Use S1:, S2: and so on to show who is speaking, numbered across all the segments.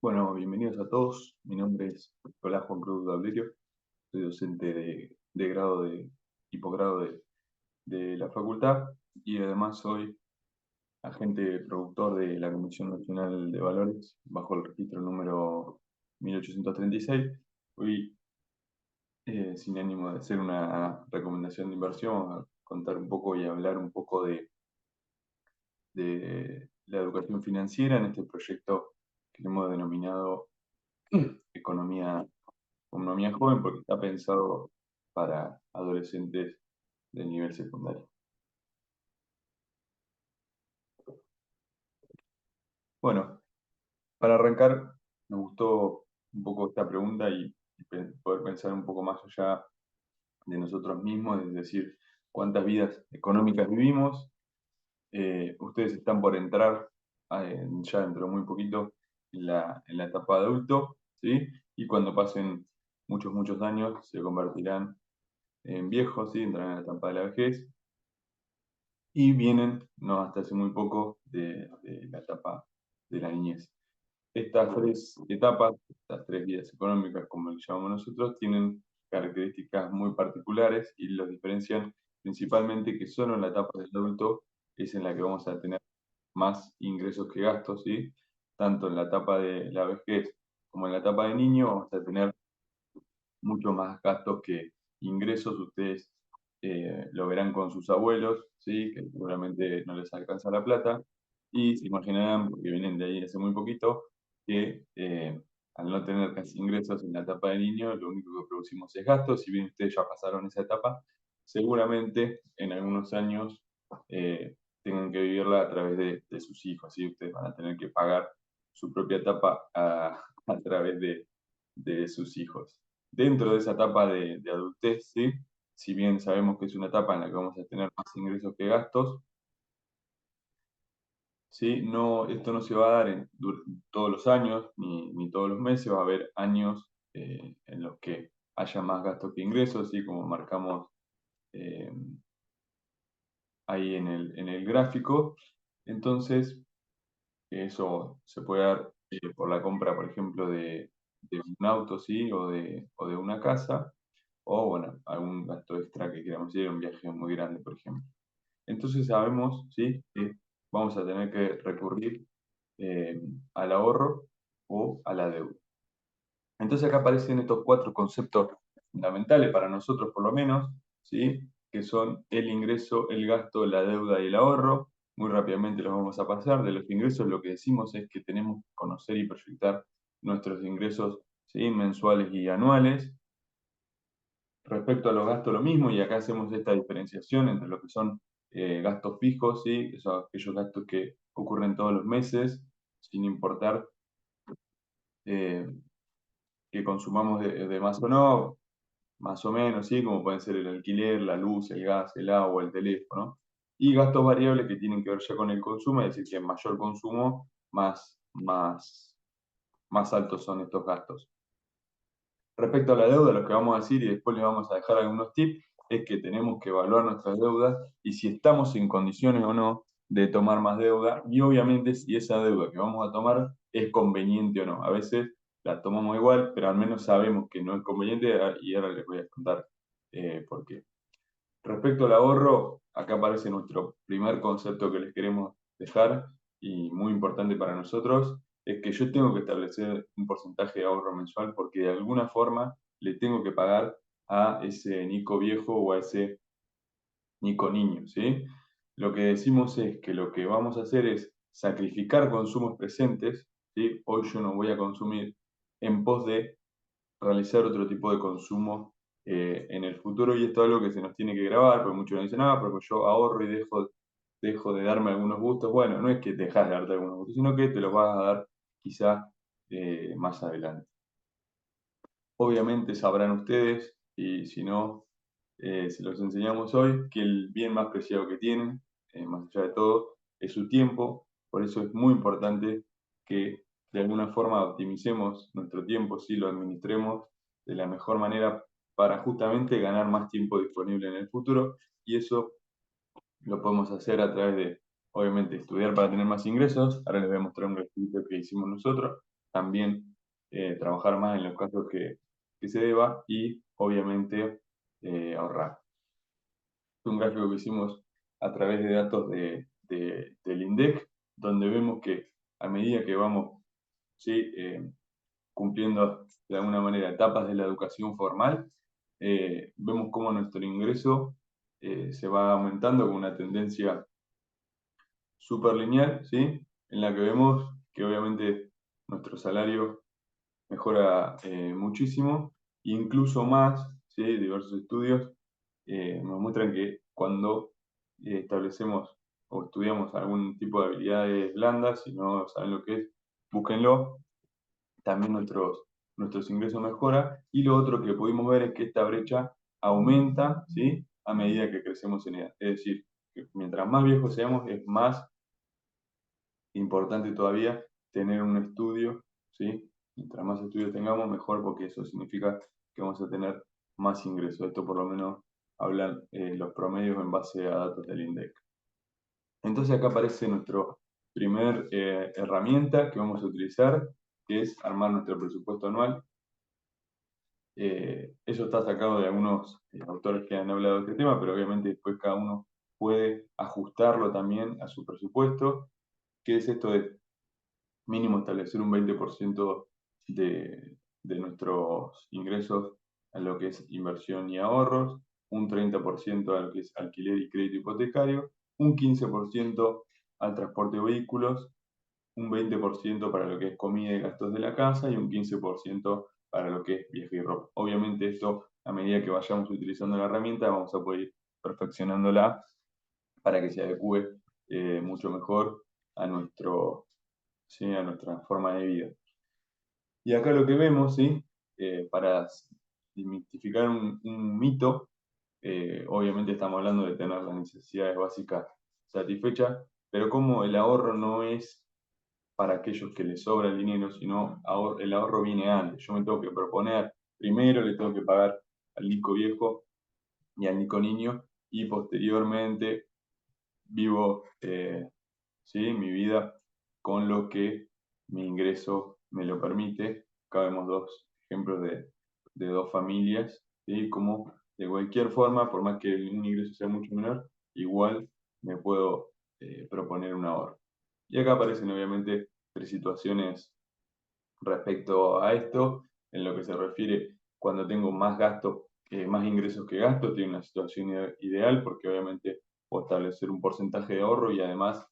S1: Bueno, bienvenidos a todos. Mi nombre es Nicolás Juan Cruz Dablerio. Soy docente de grado y posgrado de la facultad y además soy agente productor de la Comisión Nacional de Valores bajo el registro número 1836. Hoy, sin ánimo de hacer una recomendación de inversión, vamos a contar un poco y hablar un poco de la educación financiera en este proyecto que hemos denominado Economía Economía joven porque está pensado para adolescentes de nivel secundario. Bueno, para arrancar, me gustó un poco esta pregunta y poder pensar un poco más allá de nosotros mismos, es decir, cuántas vidas económicas vivimos. Ustedes están por entrar ya dentro de muy poquito en la etapa de adulto, ¿sí? Y cuando pasen muchos años se convertirán en viejos, ¿sí? Entrarán en la etapa de la vejez y vienen, no hasta hace muy poco, de la etapa de la niñez. Estas tres etapas, estas tres vías económicas, como le llamamos nosotros, tienen características muy particulares y los diferencian principalmente que solo en la etapa del adulto es en la que vamos a tener más ingresos que gastos, ¿sí? Tanto en la etapa de la vejez como en la etapa de niño vamos a tener mucho más gastos que ingresos. Ustedes lo verán con sus abuelos, ¿sí? Que seguramente no les alcanza la plata, y se imaginarán, porque vienen de ahí hace muy poquito, que al no tener casi ingresos en la etapa de niño, lo único que producimos es gastos. Si bien ustedes ya pasaron esa etapa, seguramente en algunos años tengan que vivirla a través de sus hijos, ¿sí? Ustedes van a tener que pagar su propia etapa a través de sus hijos. Dentro de esa etapa de adultez, ¿sí? Si bien sabemos que es una etapa en la que vamos a tener más ingresos que gastos, ¿sí? No, esto no se va a dar todos los años ni todos los meses. Va a haber años en los que haya más gastos que ingresos, ¿sí? Como marcamos eh, ahí en el gráfico. Entonces, eso se puede dar por la compra, por ejemplo, de un auto, ¿sí? O de una casa, o bueno, algún gasto extra que queramos ir, un viaje muy grande, por ejemplo. Entonces sabemos, ¿sí? Que vamos a tener que recurrir eh, al ahorro o a la deuda. Entonces acá aparecen estos cuatro conceptos fundamentales para nosotros por lo menos, ¿sí? Que son el ingreso, el gasto, la deuda y el ahorro. Muy rápidamente los vamos a pasar. De los ingresos lo que decimos es que tenemos que conocer y proyectar nuestros ingresos, ¿sí? Mensuales y anuales. Respecto a los gastos, lo mismo, y acá hacemos esta diferenciación entre lo que son gastos fijos, ¿sí? Que son aquellos gastos que ocurren todos los meses, sin importar eh, que consumamos de más o no, más o menos, ¿sí? Como pueden ser el alquiler, la luz, el gas, el agua, el teléfono. Y gastos variables que tienen que ver ya con el consumo, es decir, que en mayor consumo, más altos son estos gastos. Respecto a la deuda, lo que vamos a decir, y después les vamos a dejar algunos tips, es que tenemos que evaluar nuestras deudas y si estamos en condiciones o no de tomar más deuda, y obviamente si esa deuda que vamos a tomar es conveniente o no. A veces la tomamos igual, pero al menos sabemos que no es conveniente, y ahora les voy a contar por qué. Respecto al ahorro, acá aparece nuestro primer concepto que les queremos dejar y muy importante para nosotros, es que yo tengo que establecer un porcentaje de ahorro mensual porque de alguna forma le tengo que pagar a ese Nico viejo o a ese Nico niño, ¿sí? Lo que decimos es que lo que vamos a hacer es sacrificar consumos presentes, ¿sí? Hoy yo no voy a consumir en pos de realizar otro tipo de consumo en el futuro, y esto es algo que se nos tiene que grabar, porque muchos nos dicen, porque yo ahorro y dejo de darme algunos gustos. Bueno, no es que dejas de darte algunos gustos, sino que te los vas a dar quizá más adelante. Obviamente sabrán ustedes, y si no, se los enseñamos hoy, que el bien más preciado que tienen, más allá de todo, es su tiempo. Por eso es muy importante que de alguna forma optimicemos nuestro tiempo, si lo administremos de la mejor manera para justamente ganar más tiempo disponible en el futuro. Y eso lo podemos hacer a través de, obviamente, estudiar para tener más ingresos. Ahora les voy a mostrar un ejercicio que hicimos nosotros. también trabajar más en los casos que se deba y obviamente ahorrar. Es un gráfico que hicimos a través de datos del INDEC, donde vemos que a medida que vamos, ¿sí? Cumpliendo de alguna manera etapas de la educación formal, vemos cómo nuestro ingreso se va aumentando con una tendencia súper lineal, ¿sí? En la que vemos que obviamente nuestro salario mejora muchísimo, incluso más, ¿sí? Diversos estudios nos muestran que cuando establecemos o estudiamos algún tipo de habilidades blandas, si no saben lo que es, búsquenlo, también nuestros ingresos mejoran. Y lo otro que pudimos ver es que esta brecha aumenta, ¿sí? A medida que crecemos en edad. Es decir, que mientras más viejos seamos, es más importante todavía tener un estudio, ¿sí? Mientras más estudios tengamos, mejor, porque eso significa que vamos a tener más ingresos. Esto por lo menos hablan los promedios en base a datos del INDEC. Entonces acá aparece nuestra primer herramienta que vamos a utilizar, que es armar nuestro presupuesto anual. Eso está sacado de algunos autores que han hablado de este tema, pero obviamente después cada uno puede ajustarlo también a su presupuesto. ¿Qué es esto de mínimo establecer un 20% de nuestros ingresos a lo que es inversión y ahorros, un 30% a lo que es alquiler y crédito hipotecario, un 15% al transporte de vehículos, un 20% para lo que es comida y gastos de la casa y un 15% para lo que es viaje y ropa? Obviamente esto, a medida que vayamos utilizando la herramienta, vamos a poder ir perfeccionándola para que se adecue mucho mejor a ¿sí? A nuestra forma de vida. Y acá lo que vemos, ¿sí? Para desmitificar un mito, obviamente estamos hablando de tener las necesidades básicas satisfechas, pero como el ahorro no es para aquellos que les sobra el dinero, sino el ahorro viene antes. Yo me tengo que proponer, primero le tengo que pagar al Nico viejo y al Nico niño, y posteriormente vivo ¿sí? Mi vida con lo que mi ingreso me lo permite. Acá vemos dos ejemplos de dos familias, ¿sí? Como de cualquier forma, por más que un ingreso sea mucho menor, igual me puedo proponer un ahorro. Y acá aparecen obviamente tres situaciones respecto a esto, en lo que se refiere cuando tengo más gastos, más ingresos que gastos, tiene una situación ideal porque obviamente puedo establecer un porcentaje de ahorro y además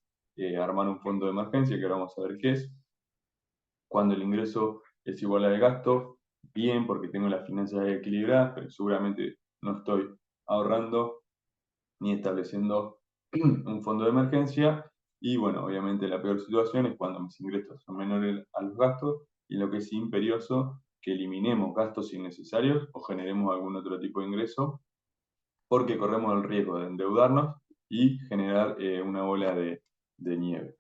S1: armar un fondo de emergencia, que ahora vamos a ver qué es. Cuando el ingreso es igual al gasto, bien, porque tengo las finanzas equilibradas, pero seguramente no estoy ahorrando ni estableciendo un fondo de emergencia. Y bueno, obviamente la peor situación es cuando mis ingresos son menores a los gastos y lo que es imperioso, que eliminemos gastos innecesarios o generemos algún otro tipo de ingreso, porque corremos el riesgo de endeudarnos y generar una bola de nieve.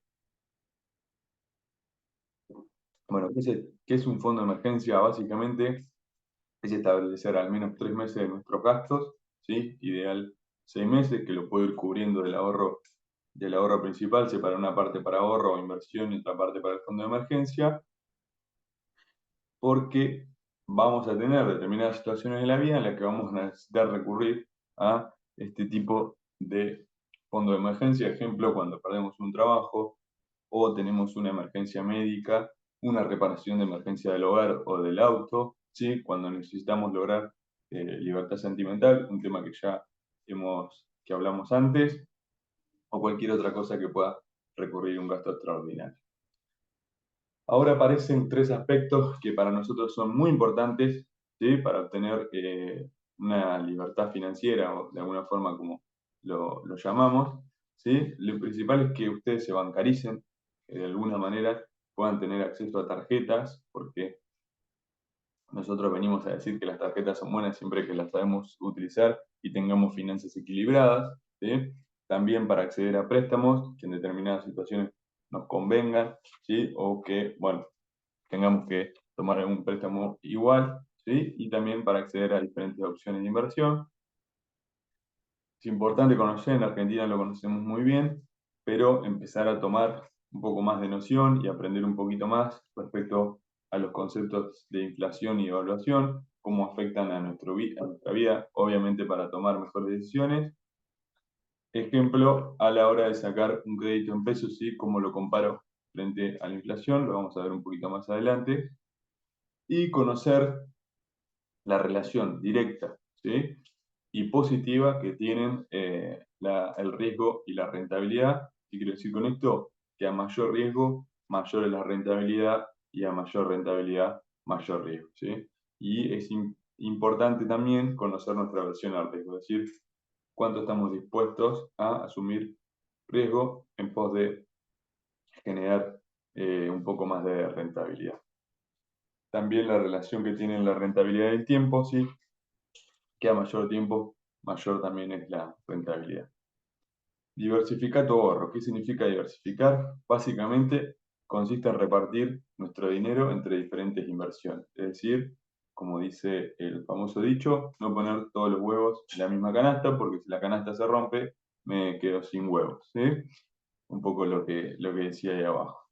S1: Bueno, ¿qué es un fondo de emergencia? Básicamente es establecer al menos 3 meses de nuestros gastos, ¿sí? Ideal 6 meses, que lo puedo ir cubriendo del ahorro principal, separar una parte para ahorro o inversión y otra parte para el fondo de emergencia, porque vamos a tener determinadas situaciones en la vida en las que vamos a necesitar recurrir a este tipo de fondo de emergencia. Ejemplo, cuando perdemos un trabajo o tenemos una emergencia médica, una reparación de emergencia del hogar o del auto, ¿sí? Cuando necesitamos lograr libertad sentimental, un tema que ya que hablamos antes, o cualquier otra cosa que pueda recurrir a un gasto extraordinario. Ahora aparecen tres aspectos que para nosotros son muy importantes, ¿sí? Para obtener una libertad financiera, o de alguna forma como lo llamamos, ¿sí? Lo principal es que ustedes se bancaricen, que de alguna manera puedan tener acceso a tarjetas, porque nosotros venimos a decir que las tarjetas son buenas siempre que las sabemos utilizar y tengamos finanzas equilibradas, ¿sí? También para acceder a préstamos que en determinadas situaciones nos convengan, ¿sí? O que, bueno, tengamos que tomar algún préstamo igual, ¿sí? Y también para acceder a diferentes opciones de inversión. Es importante conocer, en Argentina lo conocemos muy bien, pero empezar a tomar un poco más de noción y aprender un poquito más respecto a los conceptos de inflación y evaluación, cómo afectan a nuestra vida, obviamente para tomar mejores decisiones. Ejemplo, a la hora de sacar un crédito en pesos, ¿sí? Cómo lo comparo frente a la inflación, lo vamos a ver un poquito más adelante. Y conocer la relación directa, ¿sí? Y positiva que tienen el riesgo y la rentabilidad. ¿Qué quiero decir con esto? Que a mayor riesgo, mayor es la rentabilidad, y a mayor rentabilidad, mayor riesgo, ¿sí? Y es importante también conocer nuestra versión al riesgo, es decir, cuánto estamos dispuestos a asumir riesgo en pos de generar un poco más de rentabilidad. También la relación que tiene la rentabilidad del tiempo, ¿sí? Que a mayor tiempo, mayor también es la rentabilidad. Diversificar tu ahorro. ¿Qué significa diversificar? Básicamente consiste en repartir nuestro dinero entre diferentes inversiones. Es decir, como dice el famoso dicho, no poner todos los huevos en la misma canasta, porque si la canasta se rompe, me quedo sin huevos, ¿sí? Un poco lo que decía ahí abajo.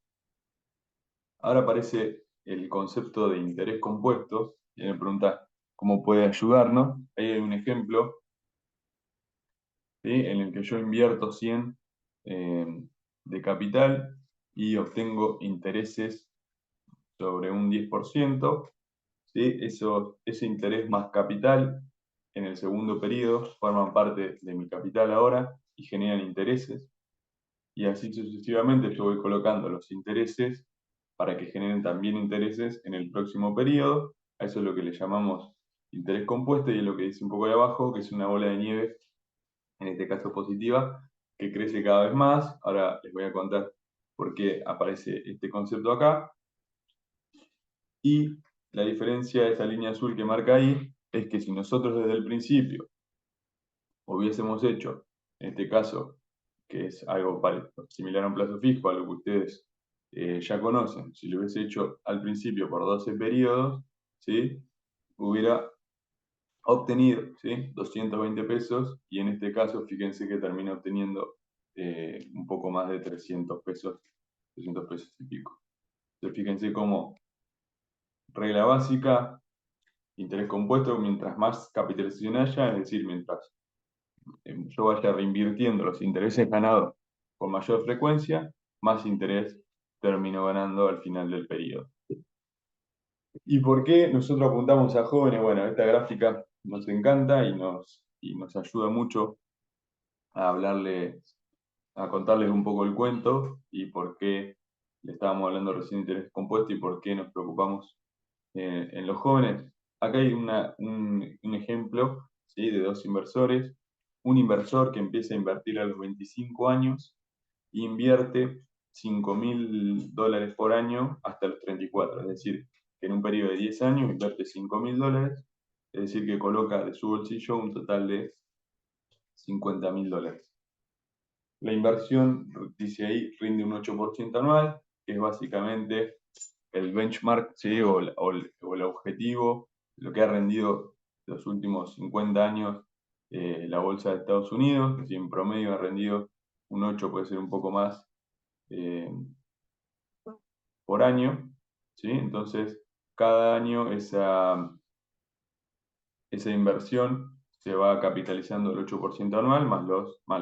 S1: Ahora aparece el concepto de interés compuesto, y me pregunta cómo puede ayudarnos. Ahí hay un ejemplo, ¿sí? En el que yo invierto 100 eh, de capital y obtengo intereses sobre un 10%, ¿sí? Ese interés más capital en el segundo periodo forman parte de mi capital ahora y generan intereses. Y así sucesivamente yo voy colocando los intereses para que generen también intereses en el próximo periodo. A eso es lo que le llamamos interés compuesto, y es lo que dice un poco de abajo, que es una bola de nieve, en este caso positiva, que crece cada vez más. Ahora les voy a contar por qué aparece este concepto acá. Y la diferencia de esta línea azul que marca ahí es que si nosotros desde el principio hubiésemos hecho, en este caso, que es algo similar a un plazo fijo, algo que ustedes ya conocen, si lo hubiese hecho al principio por 12 periodos, ¿sí? Hubiera obtenido, ¿sí? 220 pesos, y en este caso fíjense que termina obteniendo un poco más de 300 pesos y pico. Entonces fíjense cómo regla básica, interés compuesto, mientras más capitalización haya, es decir, mientras yo vaya reinvirtiendo los intereses ganados con mayor frecuencia, más interés termino ganando al final del periodo. ¿Y por qué nosotros apuntamos a jóvenes? Bueno, esta gráfica nos encanta y nos ayuda mucho a hablarles, a contarles un poco el cuento y por qué le estábamos hablando recién de interés compuesto y por qué nos preocupamos en los jóvenes. Acá hay un ejemplo, ¿sí? De dos inversores. Un inversor que empieza a invertir a los 25 años e invierte $5.000 por año hasta los 34, es decir, que en un periodo de 10 años invierte $5.000, es decir, que coloca de su bolsillo un total de $50.000. La inversión, dice ahí, rinde un 8% anual, que es básicamente el benchmark, ¿sí? O el objetivo, lo que ha rendido los últimos 50 años la bolsa de Estados Unidos, que si en promedio ha rendido un 8, puede ser un poco más eh, por año, ¿sí? Entonces, cada año esa inversión se va capitalizando el 8% anual, más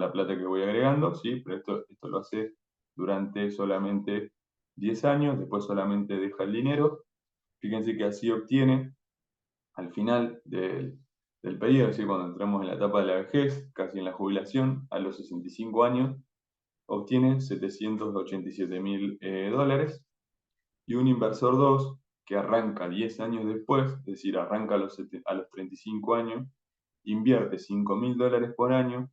S1: la plata que voy agregando, ¿sí? Pero esto lo hace durante solamente 10 años, después solamente deja el dinero. Fíjense que así obtiene, al final del periodo, es decir, cuando entramos en la etapa de la vejez, casi en la jubilación, a los 65 años, obtiene $787.000. Y un inversor 2 que arranca 10 años después, es decir, arranca a los 35 años, invierte $5.000 por año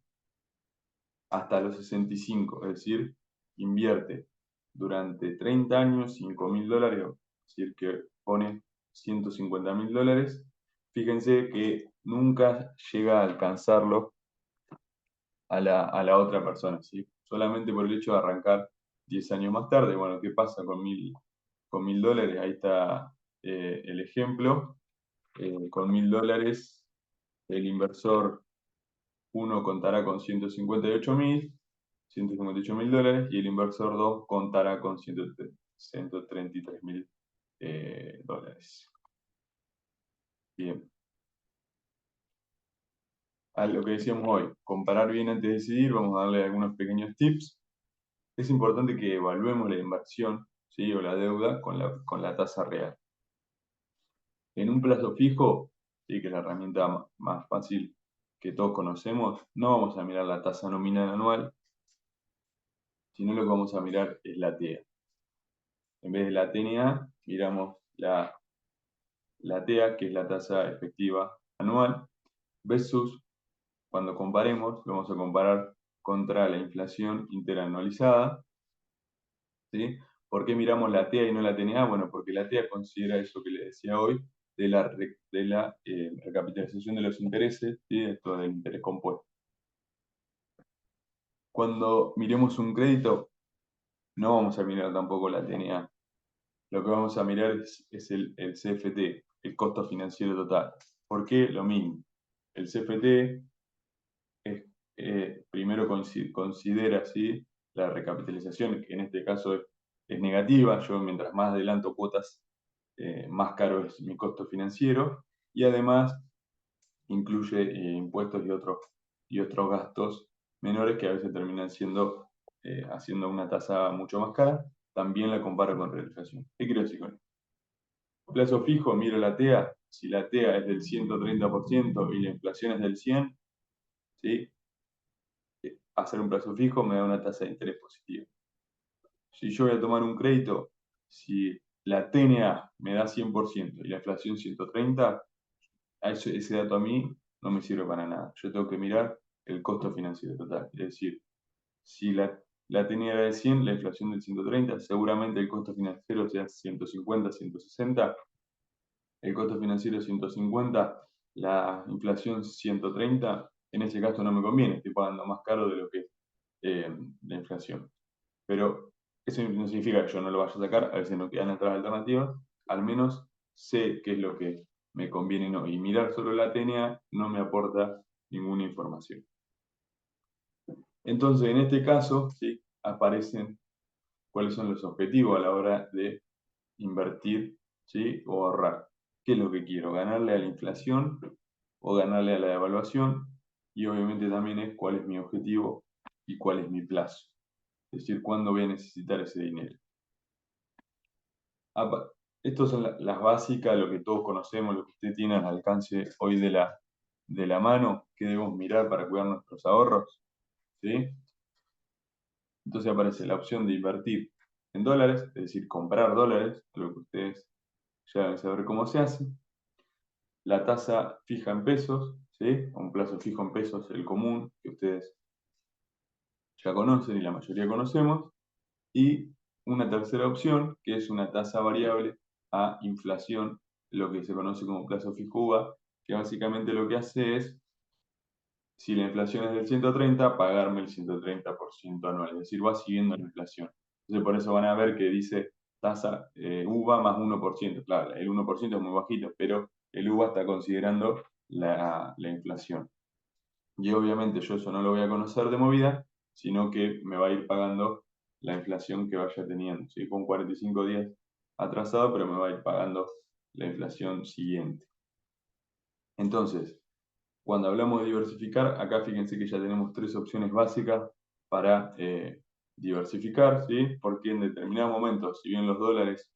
S1: hasta los 65, es decir, invierte durante 30 años $5.000, es decir, que pone $150.000. Fíjense que nunca llega a alcanzarlo a la otra persona, ¿sí? Solamente por el hecho de arrancar 10 años más tarde. Bueno, ¿qué pasa con mil dólares? Ahí está el ejemplo. Con $1.000, el inversor uno contará con 158.000 dólares, y el inversor 2 contará con 133.000 dólares. Bien. A lo que decíamos hoy, comparar bien antes de decidir, vamos a darle algunos pequeños tips. Es importante que evaluemos la inversión, ¿sí? O la deuda con la tasa real. En un plazo fijo, ¿sí? Que es la herramienta más fácil que todos conocemos, no vamos a mirar la tasa nominal anual, sino lo que vamos a mirar es la TEA. En vez de la TNA, miramos la TEA, que es la tasa efectiva anual, versus, cuando comparemos, lo vamos a comparar contra la inflación interanualizada, ¿sí? ¿Por qué miramos la TEA y no la TNA? Bueno, porque la TEA considera eso que le decía hoy, de la recapitalización de los intereses, ¿sí? Esto del interés compuesto. Cuando miremos un crédito, no vamos a mirar tampoco la TNA. Lo que vamos a mirar es el CFT, el costo financiero total. ¿Por qué? Lo mismo. El CFT es, primero considera, ¿sí? La recapitalización, que en este caso es negativa. Yo, mientras más adelanto cuotas, más caro es mi costo financiero, y además incluye impuestos y otros gastos menores que a veces terminan haciendo una tasa mucho más cara. También la comparo con realización. ¿Qué quiero decir con esto? Plazo fijo, miro la TEA. Si la TEA es del 130% y la inflación es del 100%, ¿sí? Hacer un plazo fijo me da una tasa de interés positiva. Si yo voy a tomar un crédito, si la TNA me da 100% y la inflación 130%, ese dato a mí no me sirve para nada. Yo tengo que mirar el costo financiero total. Es decir, si la TNA era de 100, la inflación del 130, seguramente el costo financiero sea 150, 160. El costo financiero 150, la inflación 130, en ese caso no me conviene, estoy pagando más caro de lo que la inflación. Pero eso no significa que yo no lo vaya a sacar, a veces no quedan otras alternativas, al menos sé qué es lo que me conviene y no. Y mirar solo la TNA no me aporta ninguna información. Entonces, en este caso, ¿sí? Aparecen cuáles son los objetivos a la hora de invertir, ¿sí? O ahorrar. ¿Qué es lo que quiero? ¿Ganarle a la inflación o ganarle a la devaluación? Y obviamente también es cuál es mi objetivo y cuál es mi plazo. Es decir, cuándo voy a necesitar ese dinero. Estas son las básicas, lo que todos conocemos, lo que usted tiene al alcance hoy de la mano, que debemos mirar para cuidar nuestros ahorros, ¿sí? Entonces aparece la opción de invertir en dólares, es decir, comprar dólares, lo que ustedes ya deben saber cómo se hace. La tasa fija en pesos, ¿sí? Un plazo fijo en pesos, el común, que ustedes ya conocen y la mayoría conocemos. Y una tercera opción, que es una tasa variable a inflación, lo que se conoce como plazo fijo UVA, que básicamente lo que hace es, si la inflación es del 130, pagarme el 130% anual, es decir, va siguiendo la inflación. Entonces por eso van a ver que dice tasa UVA más 1%. Claro, el 1% es muy bajito, pero el UVA está considerando la inflación. Y obviamente yo eso no lo voy a conocer de movida, sino que me va a ir pagando la inflación que vaya teniendo. ¿Sí? Con 45 días atrasado, pero me va a ir pagando la inflación siguiente. Entonces, cuando hablamos de diversificar, acá fíjense que ya tenemos tres opciones básicas para diversificar, ¿sí? Porque en determinados momentos, si bien los dólares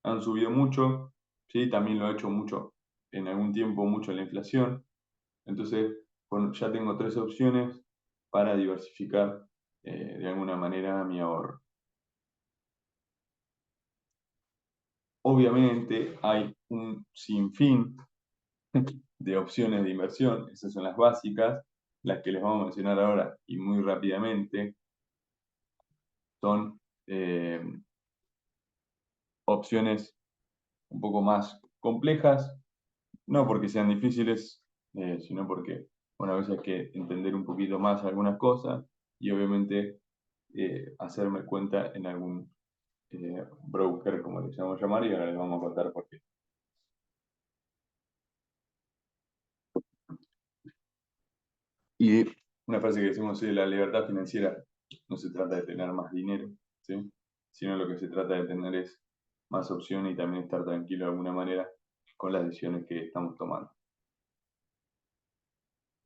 S1: han subido mucho, ¿sí? También lo ha hecho mucho en algún tiempo, mucho la inflación. Entonces, bueno, ya tengo tres opciones para diversificar de alguna manera mi ahorro. Obviamente hay un sinfín de opciones de inversión, esas son las básicas, las que les vamos a mencionar ahora y muy rápidamente son opciones un poco más complejas, no porque sean difíciles, sino porque, bueno, a veces hay que entender un poquito más algunas cosas y obviamente hacerme cuenta en algún broker, como le llamamos llamar, y ahora les vamos a contar por qué. Y una frase que decimos es: la libertad financiera no se trata de tener más dinero, ¿sí? Sino lo que se trata de tener es más opciones y también estar tranquilo de alguna manera con las decisiones que estamos tomando.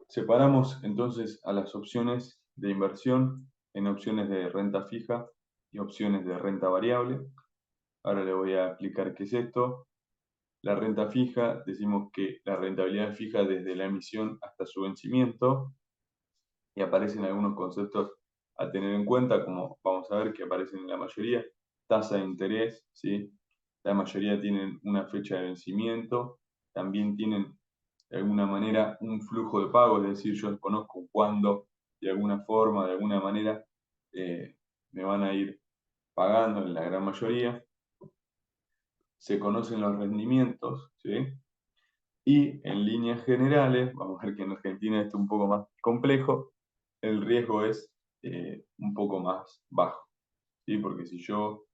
S1: Separamos entonces a las opciones de inversión en opciones de renta fija y opciones de renta variable. Ahora le voy a explicar qué es esto. La renta fija, decimos que la rentabilidad fija desde la emisión hasta su vencimiento, y aparecen algunos conceptos a tener en cuenta, como vamos a ver que aparecen en la mayoría: tasa de interés, ¿sí? La mayoría tienen una fecha de vencimiento, también tienen de alguna manera un flujo de pago, es decir, yo conozco cuándo, de alguna forma, de alguna manera, me van a ir pagando en la gran mayoría. Se conocen los rendimientos, ¿sí? Y en líneas generales, vamos a ver que en Argentina esto es un poco más complejo, el riesgo es un poco más bajo, ¿sí? Porque si yo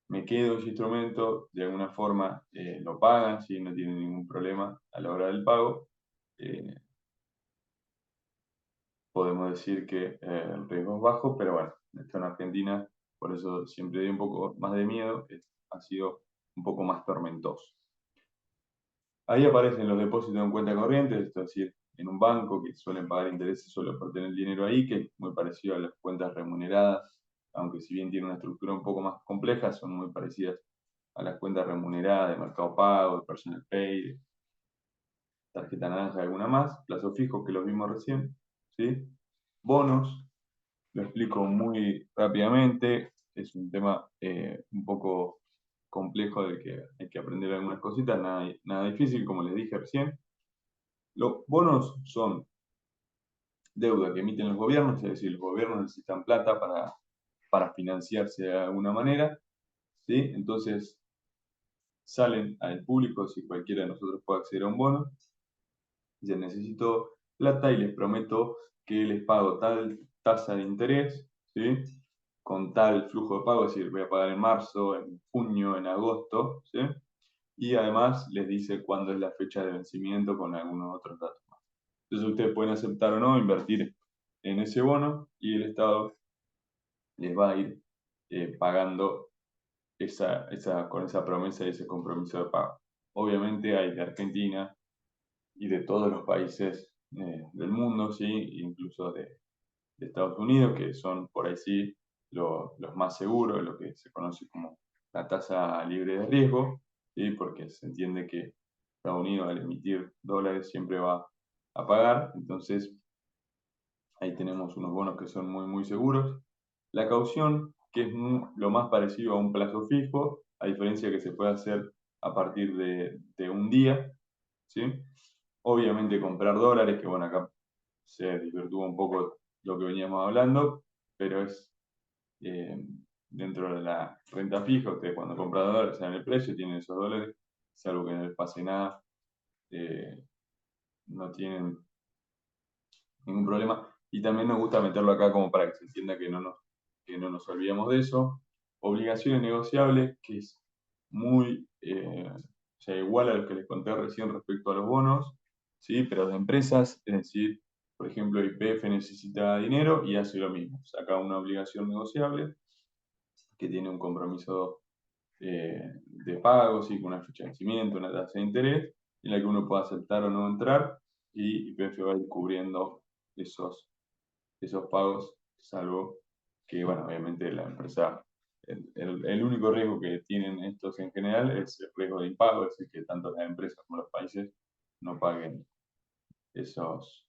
S1: me quedo ese instrumento, de alguna forma lo pagan, ¿sí? No tienen ningún problema a la hora del pago. eh, Podemos decir que el riesgo es bajo, pero bueno, esto en Argentina, por eso siempre di un poco más de miedo, ha sido un poco más tormentoso. Ahí aparecen los depósitos en cuenta corriente, es decir, en un banco, que suelen pagar intereses solo por tener el dinero ahí, que es muy parecido a las cuentas remuneradas, aunque si bien tiene una estructura un poco más compleja, son muy parecidas a las cuentas remuneradas de Mercado Pago, de Personal Pay, de tarjeta naranja y alguna más. Plazos fijos, que los vimos recién, ¿sí? Bonos, lo explico muy rápidamente, es un tema un poco complejo de que hay que aprender algunas cositas, nada difícil, como les dije recién. Los bonos son deuda que emiten los gobiernos, es decir, los gobiernos necesitan plata para financiarse de alguna manera, ¿sí? Entonces salen al público, si cualquiera de nosotros puede acceder a un bono, dicen: necesito plata y les prometo que les pago tal tasa de interés, ¿sí? Con tal flujo de pago, es decir, voy a pagar en marzo, en junio, en agosto, ¿sí? Y además les dice cuándo es la fecha de vencimiento con algunos otros datos más. Entonces ustedes pueden aceptar o no invertir en ese bono y el Estado les va a ir pagando con esa promesa y ese compromiso de pago. Obviamente hay de Argentina y de todos los países del mundo, ¿sí? Incluso de Estados Unidos, que son por ahí sí los más seguros, lo que se conoce como la tasa libre de riesgo, ¿sí? Porque se entiende que Estados Unidos, al emitir dólares, siempre va a pagar. Entonces ahí tenemos unos bonos que son muy seguros. La caución, que es lo más parecido a un plazo fijo, a diferencia que se puede hacer a partir de un día, ¿sí? Obviamente comprar dólares, que bueno, acá se desvirtúa un poco lo que veníamos hablando, pero es eh, dentro de la renta fija. Ustedes cuando compran dólares saben el precio, tienen esos dólares, salvo que no les pase nada, no tienen ningún problema. Y también nos gusta meterlo acá como para que se entienda que no nos olvidemos de eso. Obligaciones negociables, que es muy, o sea, igual a lo que les conté recién respecto a los bonos, ¿sí? Pero de empresas, es decir, por ejemplo, YPF necesita dinero y hace lo mismo, saca una obligación negociable que tiene un compromiso de pago, ¿sí? Con una fecha de vencimiento, una tasa de interés, en la que uno puede aceptar o no entrar, y YPF va a ir cubriendo esos pagos, salvo que, bueno, obviamente la empresa, el único riesgo que tienen estos en general es el riesgo de impago, es decir, que tanto las empresas como los países no paguen esos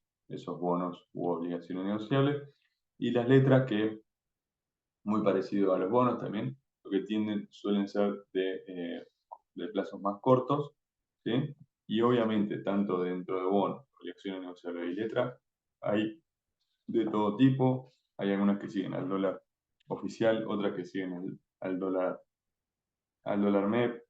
S1: bonos u obligaciones negociables. Y las letras, que muy parecido a los bonos también, lo que suelen ser de plazos más cortos, ¿sí? Y obviamente, tanto dentro de bonos, obligaciones negociables y letras, hay de todo tipo. Hay algunas que siguen al dólar oficial, otras que siguen al dólar MEP,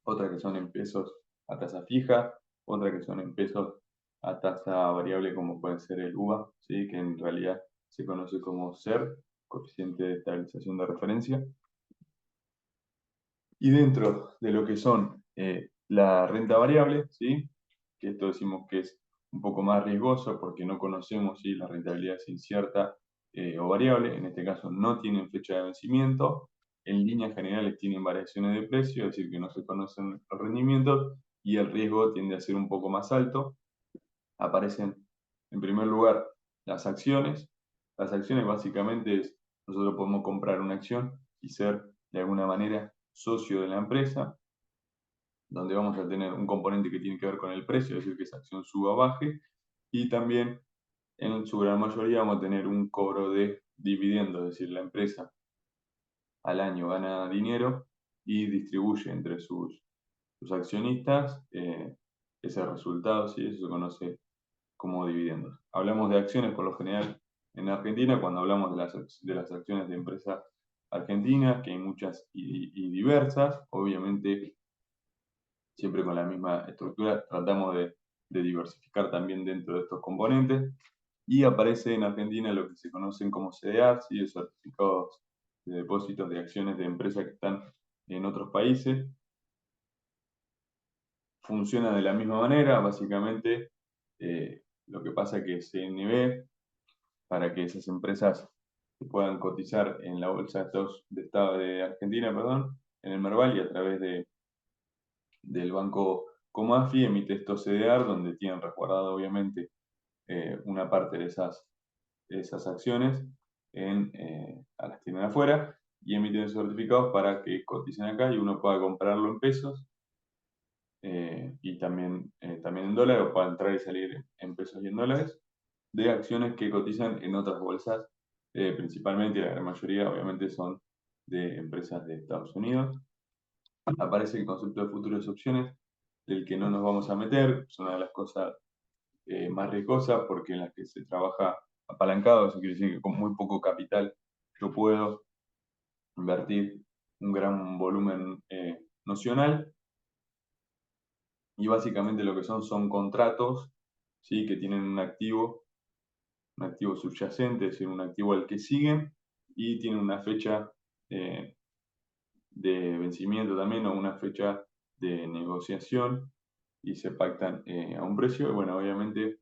S1: otras que son en pesos a tasa fija, otras que son en pesos a tasa variable, como puede ser el UVA, ¿sí? Que en realidad se conoce como SER, coeficiente de estabilización de referencia. Y dentro de lo que son la renta variable, ¿sí? Que esto decimos que es un poco más riesgoso porque no conocemos si la rentabilidad es incierta o variable, en este caso no tienen fecha de vencimiento, en líneas generales tienen variaciones de precio, es decir, que no se conocen los rendimientos y el riesgo tiende a ser un poco más alto. Aparecen en primer lugar las acciones. Las acciones básicamente es, nosotros podemos comprar una acción y ser de alguna manera socio de la empresa, donde vamos a tener un componente que tiene que ver con el precio, es decir, que esa acción suba o baje, y también en su gran mayoría vamos a tener un cobro de dividendos, es decir, la empresa al año gana dinero y distribuye entre sus accionistas ese resultado, ¿sí? Eso se conoce como dividendos. Hablamos de acciones por lo general en Argentina cuando hablamos de las acciones de empresas argentinas, que hay muchas y diversas, obviamente siempre con la misma estructura, tratamos de diversificar también dentro de estos componentes, y aparece en Argentina lo que se conocen como CDRs, ¿sí? Certificados de depósitos de acciones de empresas que están en otros países. Funciona de la misma manera, básicamente lo que pasa es que CNB, para que esas empresas puedan cotizar en la Bolsa de Argentina, perdón, en el Merval y a través del banco Comafi, emite estos CDR donde tienen resguardado obviamente una parte de esas acciones a las tienen afuera y emiten certificados para que coticen acá y uno pueda comprarlo en pesos y también en dólares, o para entrar y salir en pesos y en dólares, de acciones que cotizan en otras bolsas, principalmente, la gran mayoría obviamente son de empresas de Estados Unidos. Aparece el concepto de futuras opciones, del que no nos vamos a meter, es una de las cosas más riesgosas porque en las que se trabaja apalancado, eso quiere decir que con muy poco capital yo puedo invertir un gran volumen nocional, y básicamente lo que son contratos, ¿sí? Que tienen un activo subyacente, es decir, un activo al que siguen, y tienen una fecha eh, de vencimiento también, o una fecha de negociación, y se pactan a un precio. Y bueno, obviamente,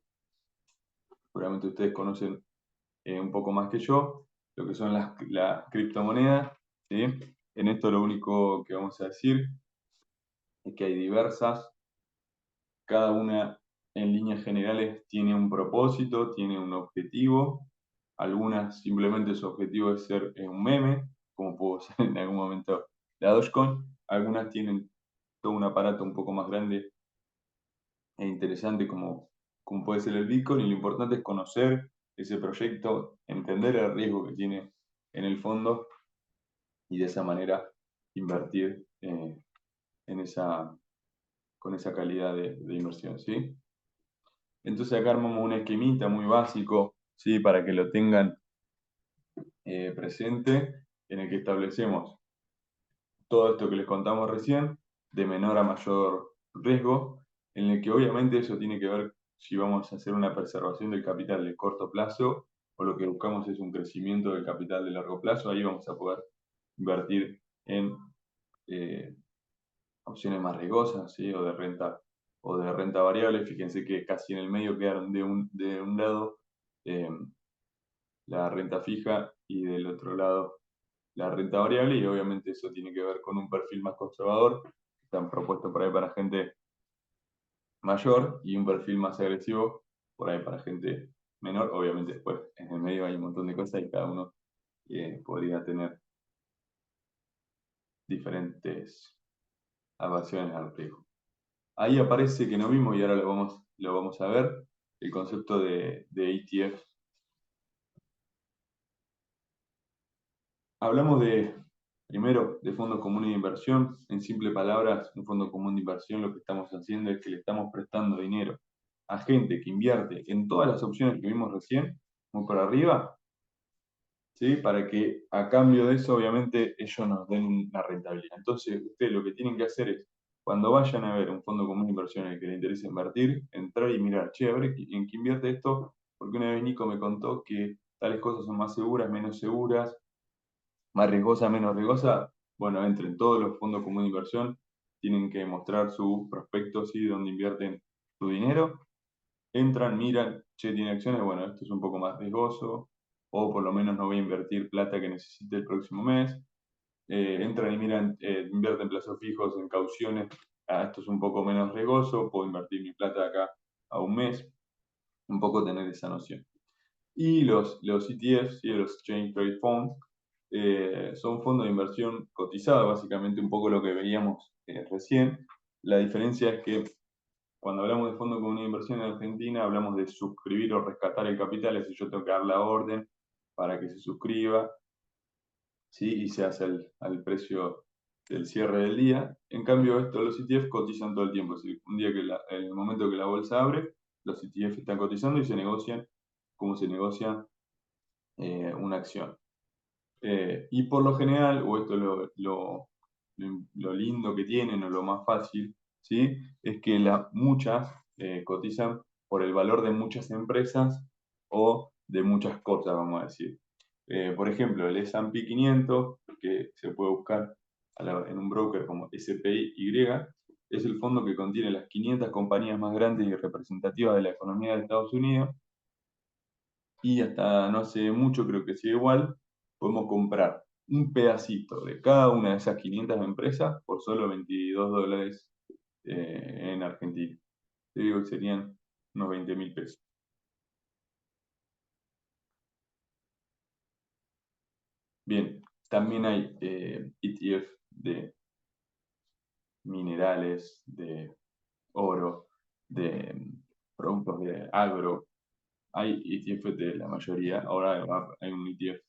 S1: seguramente ustedes conocen un poco más que yo lo que son las criptomonedas, ¿sí? En esto lo único que vamos a decir es que hay diversas. Cada una en líneas generales tiene un propósito, tiene un objetivo. Algunas simplemente su objetivo es ser un meme, como pudo ser en algún momento la Dogecoin. Algunas tienen todo un aparato un poco más grande e interesante como puede ser el Bitcoin, y lo importante es conocer ese proyecto, entender el riesgo que tiene en el fondo y de esa manera invertir en con esa calidad de inversión, ¿sí? Entonces acá armamos un esquemita muy básico, ¿sí? Para que lo tengan presente, en el que establecemos todo esto que les contamos recién, de menor a mayor riesgo, en el que obviamente eso tiene que ver si vamos a hacer una preservación del capital de corto plazo o lo que buscamos es un crecimiento del capital de largo plazo. Ahí vamos a poder invertir en eh, opciones más riesgosas, ¿sí? O de renta variable. Fíjense que casi en el medio quedaron de un lado eh, la renta fija y del otro lado la renta variable, y obviamente eso tiene que ver con un perfil más conservador, que están propuestos por ahí para gente mayor, y un perfil más agresivo por ahí para gente menor. Obviamente después en el medio hay un montón de cosas y cada uno podría tener diferentes aversiones al riesgo. Ahí aparece que no vimos y ahora lo vamos a ver, el concepto de ETF. Hablamos primero, de fondos comunes de inversión. En simples palabras, un fondo común de inversión lo que estamos haciendo es que le estamos prestando dinero a gente que invierte en todas las opciones que vimos recién, muy por arriba, ¿sí? Para que a cambio de eso, obviamente, ellos nos den una rentabilidad. Entonces, ustedes lo que tienen que hacer es, cuando vayan a ver un fondo común de inversión en el que les interese invertir, entrar y mirar, che, a ver en qué invierte esto, porque una vez Nico me contó que tales cosas son más seguras, menos seguras, más riesgosa, menos riesgosa. Bueno, entren todos los fondos comunes de inversión, tienen que mostrar sus prospectos y dónde invierten su dinero. Entran, miran, che, tiene acciones, bueno, esto es un poco más riesgoso, o por lo menos no voy a invertir plata que necesite el próximo mes. entran y miran, invierten plazos fijos en cauciones, esto es un poco menos riesgoso, puedo invertir mi plata acá a un mes, un poco tener esa noción. Y los ETFs, ¿sí? Los Exchange Trade Funds, son fondos de inversión cotizados, básicamente un poco lo que veíamos recién. La diferencia es que cuando hablamos de fondo con una inversión en Argentina, hablamos de suscribir o rescatar el capital, es decir, yo tengo que dar la orden para que se suscriba, ¿sí? Y se hace al precio del cierre del día. En cambio, los ETF cotizan todo el tiempo, es decir, un día en el momento que la bolsa abre, los ETF están cotizando y se negocian como se negocia una acción. Y por lo general, o esto es lo lindo que tienen, o lo más fácil, ¿sí? Es que muchas cotizan por el valor de muchas empresas o de muchas cosas, vamos a decir. Por ejemplo, el S&P 500, que se puede buscar en un broker como SPY, es el fondo que contiene las 500 compañías más grandes y representativas de la economía de Estados Unidos, y hasta no hace mucho, creo que sigue igual, podemos comprar un pedacito de cada una de esas 500 empresas por solo $22 en Argentina. Te digo que serían unos 20.000 pesos. Bien, también hay ETF de minerales, de oro, de productos de agro. Hay ETF de la mayoría, ahora hay un ETF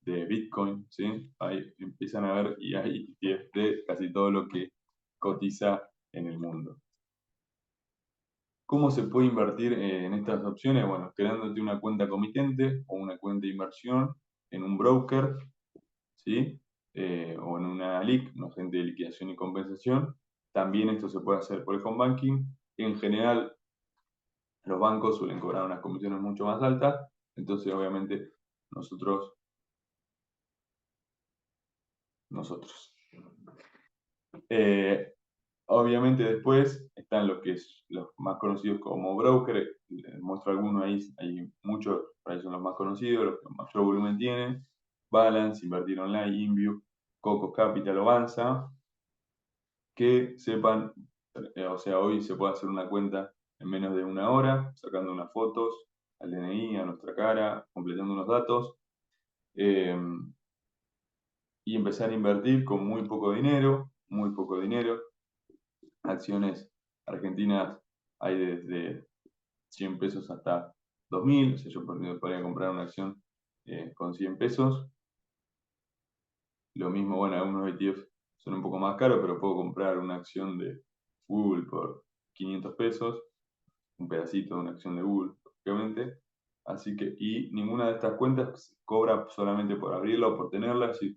S1: de Bitcoin, ¿sí? Empiezan a ver y hay ETF de casi todo lo que cotiza en el mundo. ¿Cómo se puede invertir en estas opciones? Bueno, creándote una cuenta comitente o una cuenta de inversión en un broker, ¿sí? O en una LIC, un agente de liquidación y compensación. También esto se puede hacer por el home banking. En general, los bancos suelen cobrar unas comisiones mucho más altas, entonces obviamente nosotros. Eh, Obviamente después están los más conocidos como broker, muestro algunos ahí, hay muchos, para ellos son los más conocidos, los que mayor volumen tienen: Balance, Invertir Online, Inview, Coco Capital o Banza. Que sepan, o sea, hoy se puede hacer una cuenta en menos de una hora, sacando unas fotos al DNI, a nuestra cara, completando unos datos, eh, y empezar a invertir con muy poco dinero. Acciones argentinas hay desde 100 pesos hasta 2.000, o sea, yo podría comprar una acción con 100 pesos. Lo mismo, bueno, algunos ETF son un poco más caros, pero puedo comprar una acción de Google por 500 pesos, un pedacito de una acción de Google, obviamente. Así que, y ninguna de estas cuentas cobra solamente por abrirla o por tenerla, así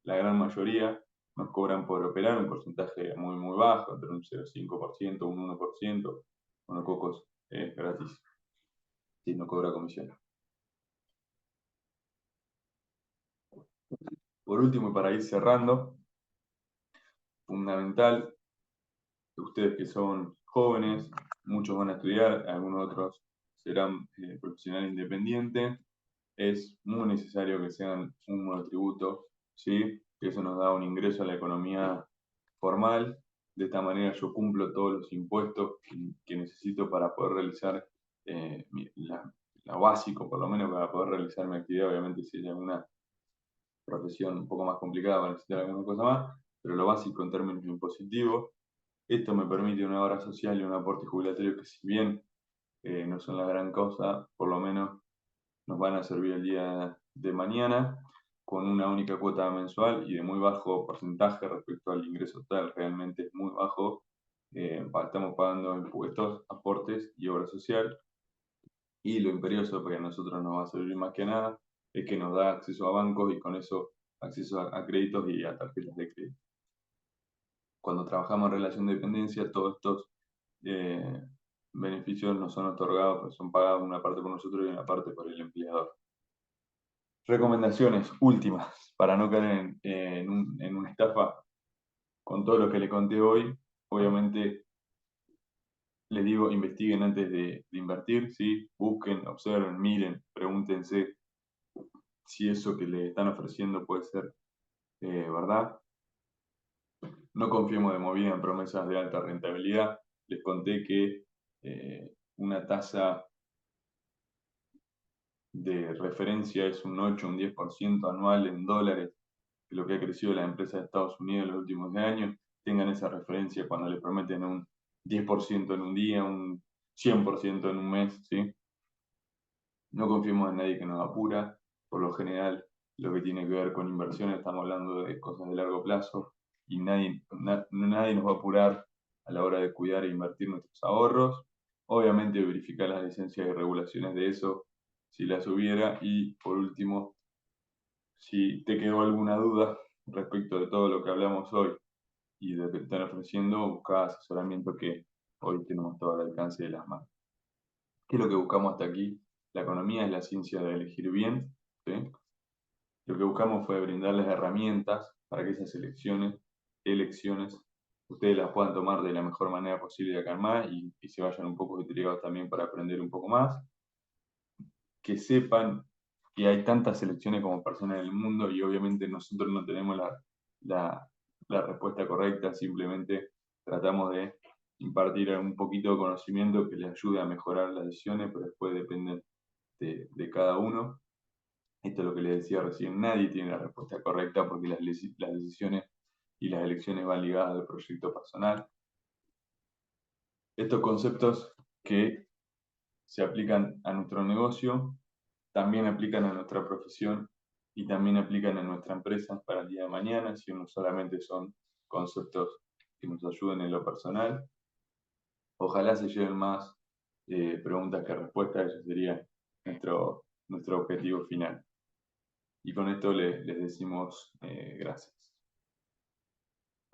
S1: la gran mayoría nos cobran por operar un porcentaje muy, muy bajo, entre un 0,5%, un 1%, unos cocos gratis, si no cobra comisión. Por último, y para ir cerrando, fundamental, ustedes que son jóvenes, muchos van a estudiar, algunos otros serán profesionales independientes, es muy necesario que sean un monotributo, ¿sí? Que eso nos da un ingreso a la economía formal. De esta manera yo cumplo todos los impuestos que necesito para poder realizar lo básico, por lo menos para poder realizar mi actividad. Obviamente si hay alguna profesión un poco más complicada va a necesitar alguna cosa más, pero lo básico en términos impositivos. Esto me permite una obra social y un aporte jubilatorio que, si bien no son la gran cosa, por lo menos nos van a servir el día de mañana, con una única cuota mensual y de muy bajo porcentaje respecto al ingreso total. Realmente es muy bajo. Estamos pagando impuestos, aportes y obra social. Y lo imperioso, porque a nosotros nos va a servir más que nada, es que nos da acceso a bancos y con eso acceso a créditos y a tarjetas de crédito. Cuando trabajamos en relación de dependencia, todos estos eh, beneficios nos son otorgados, pues son pagados una parte por nosotros y una parte por el empleador. Recomendaciones últimas para no caer en una estafa con todo lo que le conté hoy. Obviamente les digo, investiguen antes de invertir, ¿sí? Busquen, observen, miren, pregúntense si eso que le están ofreciendo puede ser verdad. No confiemos de movida en promesas de alta rentabilidad. Les conté que una tasa de referencia es un 8, un 10% anual en dólares, que lo que ha crecido la empresa de Estados Unidos en los últimos años. Tengan esa referencia cuando le prometen un 10% en un día, un 100% en un mes, ¿sí? No confiemos en nadie que nos apura. Por lo general, lo que tiene que ver con inversiones, estamos hablando de cosas de largo plazo y nadie nos va a apurar a la hora de cuidar e invertir nuestros ahorros. Obviamente, verificar las licencias y regulaciones de eso, si las hubiera. Y por último, si te quedó alguna duda respecto de todo lo que hablamos hoy y de lo que te están ofreciendo, busca asesoramiento que hoy tenemos todo al alcance de las manos. ¿Qué es lo que buscamos hasta aquí? La economía es la ciencia de elegir bien, ¿sí? Lo que buscamos fue brindarles herramientas para que esas elecciones, ustedes las puedan tomar de la mejor manera posible de acá en más y se vayan un poco intrigados también para aprender un poco más. Que sepan que hay tantas elecciones como personas en el mundo y obviamente nosotros no tenemos la respuesta correcta, simplemente tratamos de impartir un poquito de conocimiento que les ayude a mejorar las decisiones, pero después depende de cada uno. Esto es lo que les decía recién, nadie tiene la respuesta correcta porque las decisiones y las elecciones van ligadas al proyecto personal. Estos conceptos que se aplican a nuestro negocio, también aplican a nuestra profesión y también aplican a nuestra empresa para el día de mañana, si no solamente son conceptos que nos ayuden en lo personal. Ojalá se lleven más preguntas que respuestas, ese sería nuestro objetivo final. Y con esto les decimos gracias.